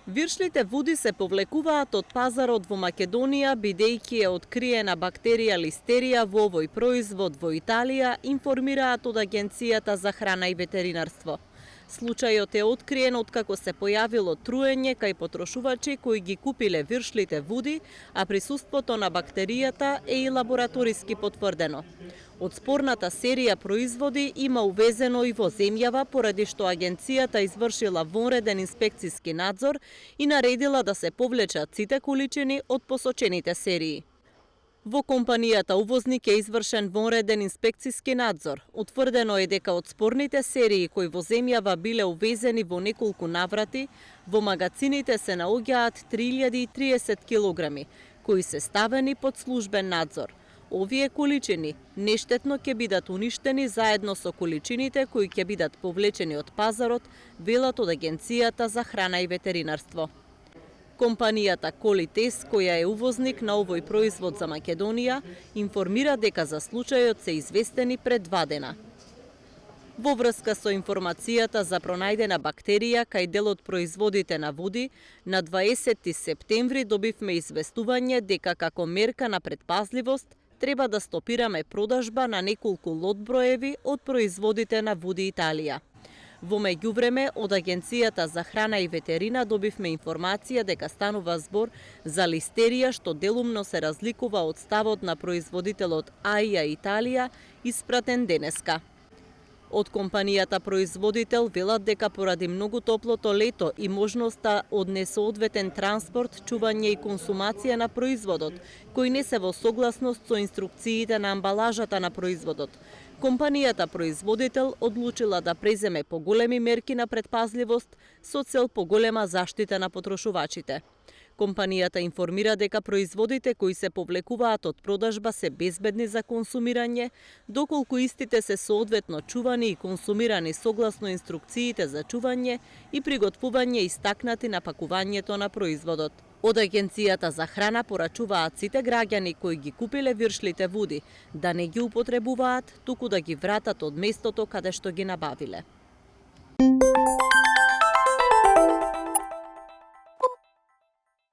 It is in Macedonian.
Виршлите води се повлекуваат од пазарот во Македонија бидејќи е откриена бактерија листерија во овој производ во Италија, информираат од Агенцијата за храна и ветеринарство. Случајот е откриен откако се појавило труење кај потрошувачи кои ги купиле виршлите води, а присуството на бактеријата е и лабораториски потврдено. Од спорната серија производи има увезено и во земјава, поради што агенцијата извршила вонреден инспекциски надзор и наредила да се повлечат сите количини од посочените серии. Во компанијата увозник е извршен вонреден инспекциски надзор. Утврдено е дека од спорните серии кои во земјава биле увезени во неколку наврати, во магацините се наоѓаат 3030 килограми, кои се ставени под службен надзор. Овие количини нештетно ќе бидат уништени заедно со количините кои ќе бидат повлечени од пазарот, велат од Агенцијата за храна и ветеринарство. Компанијата Колитес, која е увозник на овој производ за Македонија, информира дека за случајот се известени пред 2 дена. Во врска со информацијата за пронајдена бактерија кај дел од производите на води, на 20 септември добивме известување дека како мерка на предпазливост треба да стопираме продажба на неколку лот броеви од производите на води Италија. Во меѓувреме, од Агенцијата за храна и ветерина добивме информација дека станува збор за листерија што делумно се разликува од ставот на производителот AIA Италија, испратен денеска. Од компанијата производител велат дека поради многу топлото лето и можноста од несоодветен транспорт, чување и консумација на производот, кои не се во согласност со инструкциите на амбалажата на производот, компанијата производител одлучила да преземе поголеми мерки на предпазливост со цел поголема заштита на потрошувачите. Компанијата информира дека производите кои се повлекуваат од продажба се безбедни за консумирање, доколку истите се соодветно чувани и консумирани согласно инструкциите за чување и приготвување истакнати на пакувањето на производот. Од Агенцијата за храна порачуваат сите граѓани кои ги купиле виршлите води да не ги употребуваат, туку да ги вратат од местото каде што ги набавиле.